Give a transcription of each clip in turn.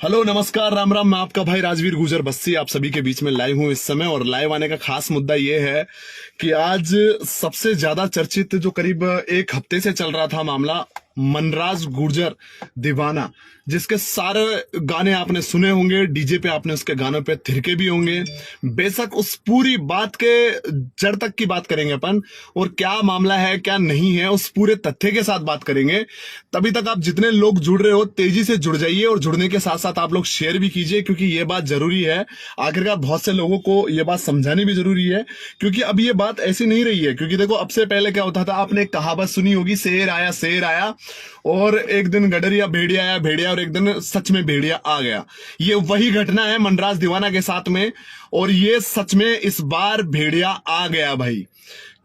Hello नमस्कार राम राम। मैं आपका भाई राजवीर गुजर बस्सी आप सभी के बीच में लाइव हूं इस समय। और लाइव आने का खास मुद्दा ये है कि आज सबसे ज्यादा चर्चित जो करीब एक हफ्ते से चल रहा था मामला, मनराज गुर्जर दीवाना, जिसके सारे गाने आपने सुने होंगे, डीजे पे आपने उसके गानों पे थिरके भी होंगे। बेशक उस पूरी बात के जड़ तक की बात करेंगे अपन, और क्या मामला है क्या नहीं है उस पूरे तथ्य के साथ बात करेंगे। तभी तक आप जितने लोग जुड़ रहे हो तेजी से जुड़ जाइए, और जुड़ने के साथ साथ आप लोग शेयर भी कीजिए, क्योंकि ये बात जरूरी है। आखिरकार बहुत से लोगों को ये बात समझानी भी जरूरी है, क्योंकि अब ये बात ऐसी नहीं रही है। क्योंकि देखो, अब से पहले क्या होता था, आपने एक कहावत सुनी होगी, शेर आया और एक दिन गडरिया भेड़िया आया भेड़िया, और एक दिन सच में भेड़िया आ गया। ये वही घटना है मनराज दीवाना के साथ में, और ये सच में इस बार भेड़िया आ गया भाई।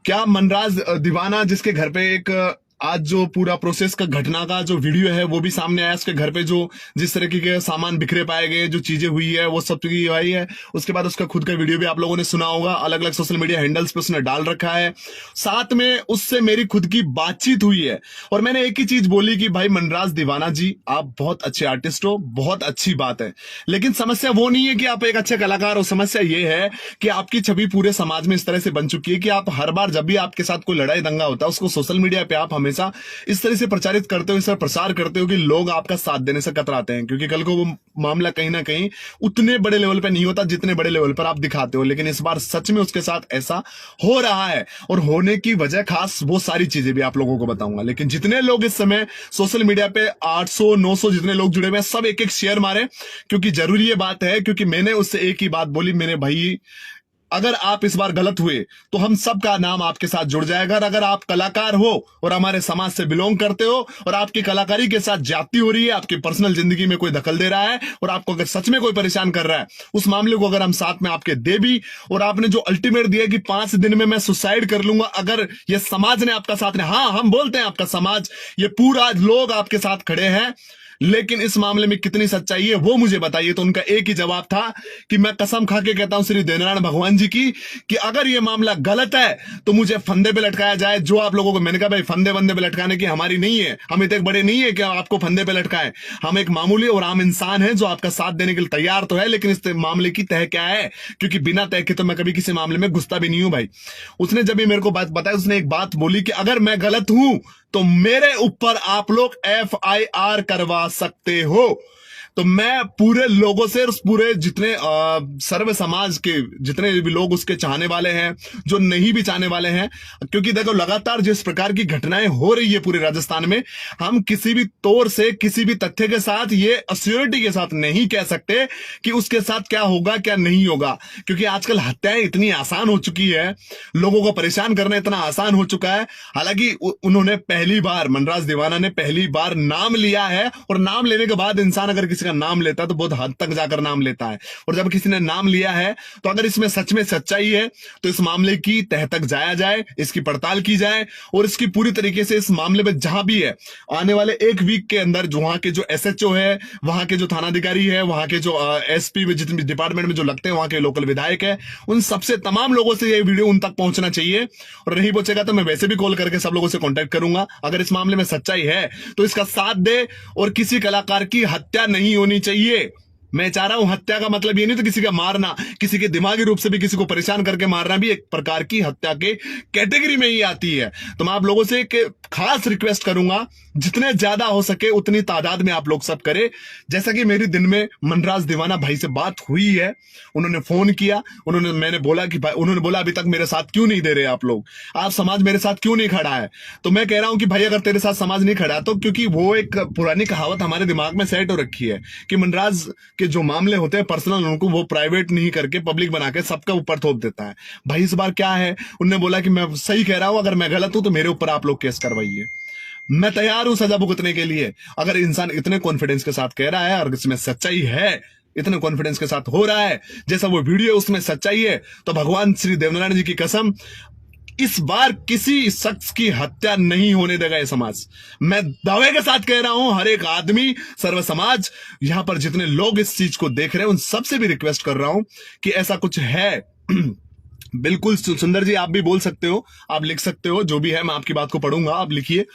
क्या मनराज दीवाना, जिसके घर पे एक आज जो पूरा प्रोसेस का घटना का जो वीडियो है वो भी सामने आया, उसके घर पे जो जिस तरीके के सामान बिखरे पाए गए, जो चीजें हुई है वो सब की आई है। उसके बाद उसका खुद का वीडियो भी आप लोगों ने सुना होगा, अलग अलग सोशल मीडिया हैंडल्स पे उसने डाल रखा है। साथ में उससे मेरी खुद की बातचीत हुई है, और मैंने एक ही चीज बोली कि भाई मनराज दीवाना जी, आप बहुत अच्छे आर्टिस्ट हो, बहुत अच्छी बात है, लेकिन समस्या वो नहीं है कि आप एक अच्छे कलाकार हो। समस्या ये है कि आपकी छवि पूरे समाज में इस तरह से बन चुकी है कि आप हर बार जब भी आपके साथ कोई लड़ाई दंगा होता है, उसको सोशल मीडिया पे आप हमेशा इस तरह से प्रचारित करते हो, इस तरह प्रसार करते हो कि लोग आपका साथ देने से कतराते हैं। क्योंकि कल को वो मामला कहीं ना कहीं उतने बड़े लेवल पे नहीं होता जितने बड़े लेवल पर आप दिखाते हो, लेकिन इस बार सच में उसके साथ ऐसा हो रहा है। और होने की वजह खास वो सारी चीजें भी आप लोगों को बताऊंगा। लेकिन जितने लोग इस समय सोशल मीडिया पे 800 900 जितने लोग जुड़े हुए हैं, सब एक एक शेयर मारे, क्योंकि जरूरी ये बात है। क्योंकि मैंने उससे एक ही बात बोली, मेरे भाई अगर आप इस बार गलत हुए तो हम सबका नाम आपके साथ जुड़ जाएगा। अगर आप कलाकार हो और हमारे समाज से बिलोंग करते हो, और आपकी कलाकारी के साथ ज्यादती हो रही है, आपकी पर्सनल जिंदगी में कोई दखल दे रहा है, और आपको अगर सच में कोई परेशान कर रहा है, उस मामले को अगर हम साथ में आपके दे भी, और आपने जो अल्टीमेट दिया कि 5 दिन में मैं सुसाइड कर लूंगा, अगर ये समाज ने आपका साथ ने, हाँ हम बोलते हैं आपका समाज, ये पूरा लोग आपके साथ खड़े हैं, लेकिन इस मामले में कितनी सच्चाई है वो मुझे बताइए। तो उनका एक ही जवाब था कि मैं कसम खा के कहता हूं श्री देवनारायण भगवान जी की, कि अगर ये मामला गलत है तो मुझे फंदे पे लटकाया जाए। जो आप लोगों को मैंने कहा भाई, फंदे वंदे पे लटकाने की हमारी नहीं है, हम इतने बड़े नहीं है कि आपको फंदे पे लटकाएं। हम एक मामूली और आम इंसान है जो आपका साथ देने के लिए तैयार तो है, लेकिन इस मामले की तह क्या है, क्योंकि बिना तह के तो मैं कभी किसी मामले में घुसता भी नहीं हूं भाई। उसने जब भी मेरे को बात बताई, उसने एक बात बोली कि अगर मैं गलत हूं तो मेरे ऊपर आप लोग FIR करवा सकते हो। तो मैं पूरे लोगों से, उस पूरे जितने सर्व समाज के जितने भी लोग उसके चाहने वाले हैं, जो नहीं भी चाहने वाले हैं, क्योंकि देखो लगातार जिस प्रकार की घटनाएं हो रही है पूरे राजस्थान में, हम किसी भी तौर से किसी भी तथ्य के साथ ये अश्योरिटी के साथ नहीं कह सकते कि उसके साथ क्या होगा क्या नहीं होगा। क्योंकि आजकल हत्याएं इतनी आसान हो चुकी है, लोगों को परेशान करना इतना आसान हो चुका है। हालांकि उन्होंने पहली बार, मनराज दीवाना ने पहली बार नाम लिया है, और नाम लेने के बाद इंसान अगर किसी का नाम लेता है तो बहुत हद तक जाकर नाम लेता है। और जब किसी ने नाम लिया है तो अगर इसमें सच में सच्चाई है तो इस मामले की तह तक जाया जाए, इसकी पड़ताल की जाए, और इसकी पूरी तरीके से इस मामले में जहां भी है, आने वाले 1 वीक के अंदर जो वहां के जो SHO है, वहां के जो थानाधिकारी है, वहां के जो SP में जितने डिपार्टमेंट में जो लगते हैं, वहां के लोकल विधायक है, उन सबसे तमाम लोगों से ये वीडियो उन तक पहुंचना चाहिए। और नहीं पहुंचेगा तो मैं वैसे भी कॉल करके सब लोगों से कांटेक्ट करूंगा। अगर इस मामले में सच्चाई है तो इसका साथ दे, और किसी कलाकार की हत्या नहीं होनी चाहिए। मैं चाह रहा हूं, हत्या का मतलब ये नहीं तो किसी का मारना, किसी के दिमागी रूप से भी किसी को परेशान करके मारना भी एक प्रकार की हत्या के कैटेगरी में ही आती है। तो मैं आप लोगों से एक खास रिक्वेस्ट करूंगा, जितने ज्यादा हो सके उतनी तादाद में आप लोग सब करें। जैसा कि मेरी दिन में मनराज दीवाना भाई से बात हुई है, उन्होंने फोन किया, मैंने बोला कि भाई, उन्होंने बोला अभी तक मेरे साथ क्यों नहीं दे रहे आप लोग, आप समाज मेरे साथ क्यों नहीं खड़ा है। तो मैं कह रहा हूं कि भाई अगर तेरे साथ समाज नहीं खड़ा तो, क्योंकि वो एक पुरानी कहावत हमारे दिमाग में सेट हो रखी है कि मनराज के जो मामले होते हैं पर्सनल, उनको वो प्राइवेट नहीं करके पब्लिक बना के सबका ऊपर थोप देता है। भाई इस बार क्या है, उन्होंने बोला कि मैं सही कह रहा हूं, अगर मैं गलत हूं तो मेरे ऊपर आप लोग केस करवाइए। मैं तैयार हूं सजा भुगतने के लिए। अगर इंसान इतने कॉन्फिडेंस के साथ कह रहा है और इसमें सच्चाई है, इतने कॉन्फिडेंस के साथ हो रहा है, जैसा वो वीडियो उसमें सच्चाई है, तो भगवान श्री देवनारायण जी की कसम, इस बार किसी शख्स की हत्या नहीं होने देगा ये समाज। मैं दावे के साथ कह रहा हूं, हर एक आदमी, सर्व समाज, यहां पर जितने लोग इस चीज को देख रहे हैं, उन सबसे भी रिक्वेस्ट कर रहा हूं कि ऐसा कुछ है बिल्कुल सुंदर जी, आप भी बोल सकते हो, आप लिख सकते हो, जो भी है मैं आपकी बात को पढ़ूंगा, आप लिखिए।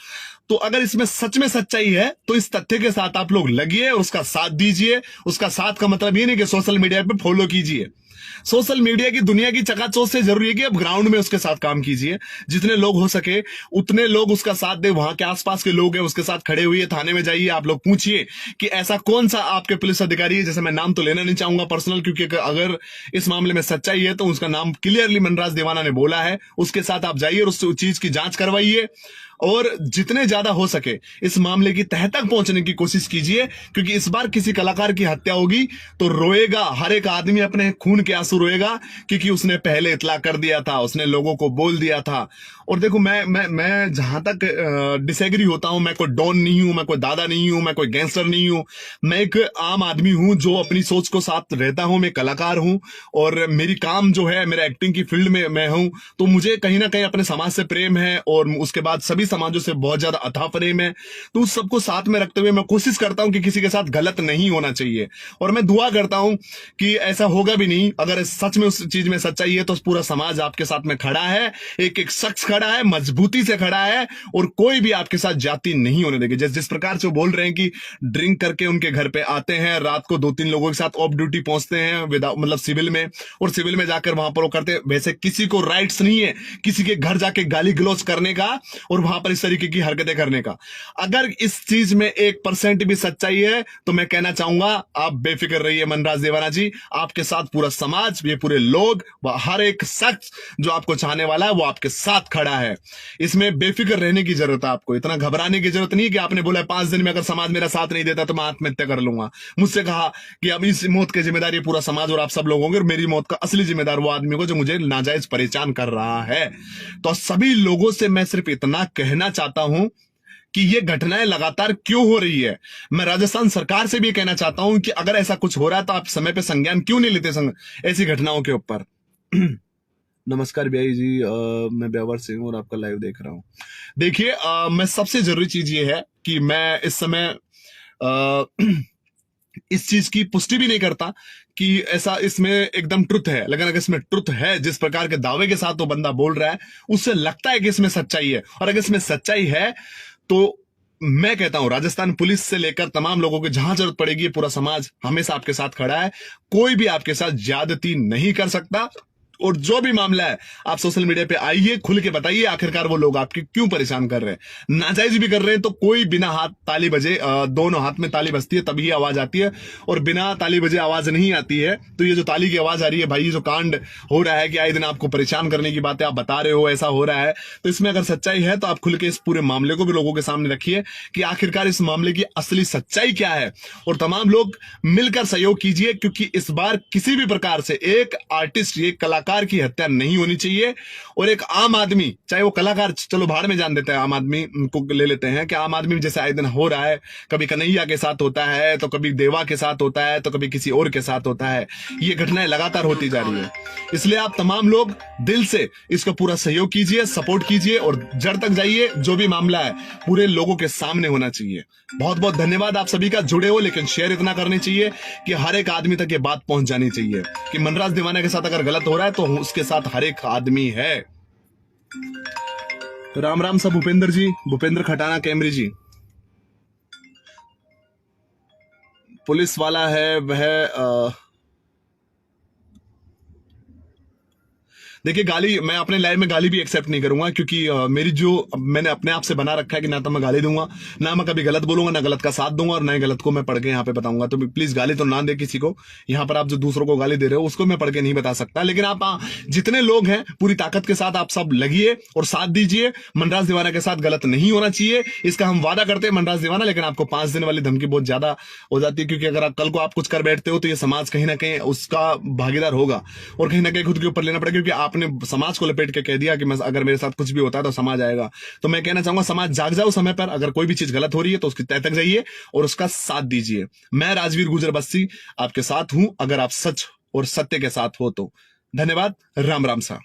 तो अगर इसमें सच में सच्चाई है तो इस तथ्य के साथ आप लोग लगिए और उसका साथ दीजिए। उसका साथ का मतलब ये नहीं कि सोशल मीडिया पे फॉलो कीजिए। सोशल मीडिया की दुनिया की चकाचौंध से जरूरी है कि अब ग्राउंड में उसके साथ काम कीजिए। जितने लोग हो सके उतने लोग उसका साथ दे। वहां के आसपास के लोग हैं उसके साथ खड़े हुए, थाने में जाइए, आप लोग पूछिए कि ऐसा कौन सा आपके पुलिस अधिकारी है, जैसे मैं नाम तो लेना नहीं चाहूंगा पर्सनल, क्योंकि अगर इस मामले में सच्चाई है तो उसका नाम क्लियरली मनराज दीवाना ने बोला है। उसके साथ आप जाइए और उस चीज की जांच करवाइए और जितने ज्यादा हो सके इस मामले की तह तक पहुंचने की कोशिश कीजिए, क्योंकि इस बार किसी कलाकार की हत्या होगी तो रोएगा हर एक आदमी, अपने खून के आंसू रोएगा, क्योंकि उसने पहले इतला कर दिया था, उसने लोगों को बोल दिया था। और देखो मैं जहां तक डिसएग्री होता हूं, मैं कोई डॉन नहीं हूं, मैं कोई दादा नहीं हूं, मैं कोई गैंगस्टर नहीं हूं, मैं एक आम आदमी हूं जो अपनी सोच को साथ रहता हूं, मैं कलाकार हूं और मेरी काम जो है मेरा एक्टिंग की फील्ड में मैं हूं। तो मुझे कहीं ना कहीं अपने समाज से प्रेम है और उसके बाद सभी समाजों से बहुत ज्यादा अथाह प्रेम है। तो उस सबको साथ में रखते हुए मैं कोशिश करता हूं कि किसी के साथ गलत नहीं होना चाहिए, और मैं दुआ करता हूं कि ऐसा होगा भी नहीं। अगर सच में उस चीज में सच्चाई है तो पूरा समाज आपके साथ में खड़ा है, एक एक शख्स खड़ा है, मजबूती से खड़ा है, और कोई भी आपके साथ जाति नहीं होने देगी। जिस प्रकार से वो बोल रहे हैं कि ड्रिंक करके उनके घर पे आते हैं, रात को 2-3 लोगों के साथ ऑफ ड्यूटी पहुंचते हैं मतलब सिविल में, और सिविल में जाकर वहां पर वो करते हैं, वैसे किसी को राइट्स नहीं है किसी के घर जाके गाली गलौज करने का और वहां पर इस तरीके की हरकतें करने का। अगर इस चीज में 1% भी सच्चाई है तो मैं कहना चाहूंगा आप बेफिक्र रहिए मनराज दीवाना जी, आपके साथ पूरा समाज, ये पूरे लोग, हर एक शख्स जो आपको चाहने वाला है वो आपके साथ खड़ा है। इसमें बेफिक्र रहने की जरूरत है, आपको इतना घबराने की जरूरत नहीं है कि आपने बोला 5 दिन में अगर समाज मेरा साथ नहीं देता तो मैं आत्महत्या कर लूंगा। मुझसे कहा कि अब इस मौत की जिम्मेदारी पूरा समाज और आप सब लोग होंगे, और मेरी मौत का असली जिम्मेदार वो आदमी को जो मुझे नाजायज परेशान कर रहा है। तो सभी लोगों से मैं सिर्फ इतना कहना चाहता हूं कि ये घटनाएं लगातार क्यों हो रही है। मैं राजस्थान सरकार से भी कहना चाहता हूं कि अगर ऐसा कुछ हो रहा है तो आप समय पे संज्ञान क्यों नहीं लेते ऐसी घटनाओं के ऊपर। नमस्कार भैया जी, मैं ब्यावर सिंह और आपका लाइव देख रहा हूं। देखिए, मैं सबसे जरूरी चीज ये है कि मैं इस समय इस चीज की पुष्टि भी नहीं करता कि ऐसा इसमें एकदम ट्रुथ है, लेकिन अगर इसमें ट्रुथ है, जिस प्रकार के दावे के साथ वो बंदा बोल रहा है, उससे लगता है कि इसमें सच्चाई है। और अगर इसमें सच्चाई है तो मैं कहता हूं राजस्थान पुलिस से लेकर तमाम लोगों को जहां जरूरत पड़ेगी पूरा समाज हमेशा आपके साथ खड़ा है। कोई भी आपके साथ ज्यादती नहीं कर सकता, और जो भी मामला है आप सोशल मीडिया पे आइए, खुल के बताइए आखिरकार वो लोग आपके क्यों परेशान कर रहे हैं। नाजायज भी कर रहे हैं तो कोई बिना हाथ ताली बजे, दोनों हाथ में ताली बजती है तभी आवाज आती है, और बिना ताली बजे आवाज नहीं आती है। तो ये जो ताली की आवाज आ रही है भाई, ये जो कांड हो रहा है कि आए दिन आपको परेशान करने की बातें आप बता रहे हो, ऐसा हो रहा है, तो इसमें अगर सच्चाई है तो आप खुल के इस पूरे मामले को भी लोगों के सामने रखिए कि आखिरकार इस मामले की असली सच्चाई क्या है, और तमाम लोग मिलकर सहयोग कीजिए, क्योंकि इस बार किसी भी प्रकार से एक आर्टिस्ट, एक कलाकार की हत्या नहीं होनी चाहिए। और एक आम आदमी, चाहे वो कलाकार, चलो भाड़ में जान देते हैं, आम आदमी को ले लेते हैं कि आम आदमी जैसे आए दिन हो रहा है, कभी कन्हैया के साथ होता है तो कभी देवा के साथ होता है तो कभी किसी और के साथ होता है, ये घटनाएं लगातार होती जा रही है। इसलिए आप तमाम लोग दिल से इसको पूरा सहयोग कीजिए, सपोर्ट कीजिए और जड़ तक जाइए। जो भी मामला है पूरे लोगों के सामने होना चाहिए। बहुत बहुत धन्यवाद आप सभी का, जुड़े हो, लेकिन शेयर इतना करनी चाहिए कि हर एक आदमी तक ये बात पहुंच जानी चाहिए कि मनराज दीवाना के साथ अगर गलत हो रहा है तो उसके साथ हर एक आदमी है। राम राम सब भूपेंद्र जी, भूपेंद्र खटाना कैमरी जी। पुलिस वाला है वह देखिए, गाली मैं अपने लाइव में गाली भी एक्सेप्ट नहीं करूंगा, क्योंकि मेरी जो मैंने अपने आप से बना रखा है कि ना तो मैं गाली दूंगा, ना मैं कभी गलत बोलूंगा, ना गलत का साथ दूंगा, और ना ही गलत को मैं पढ़ के यहाँ पे बताऊंगा। तो प्लीज गाली तो ना दे किसी को। यहाँ पर आप जो दूसरों को गाली दे रहे हो उसको मैं पढ़ के नहीं बता सकता, लेकिन आप जितने लोग हैं पूरी ताकत के साथ आप सब लगिए और साथ दीजिए। मनराज दीवाना के साथ गलत नहीं होना चाहिए, इसका हम वादा करते हैं मनराज दीवाना, लेकिन आपको 5 दिन वाली धमकी बहुत ज्यादा हो जाती है, क्योंकि अगर कल को आप कुछ कर बैठते हो तो ये समाज कहीं ना कहीं उसका भागीदार होगा, और कहीं ना कहीं खुद के ऊपर लेना पड़ेगा, क्योंकि आपने समाज को लपेट के कह दिया कि अगर मेरे साथ कुछ भी होता है तो समाज आएगा। तो मैं कहना चाहूंगा समाज जाग जाओ समय पर, अगर कोई भी चीज गलत हो रही है तो उसकी तह तक जाइए और उसका साथ दीजिए। मैं राजवीर गुजर बस्सी आपके साथ हूं, अगर आप सच और सत्य के साथ हो तो। धन्यवाद, राम राम सा।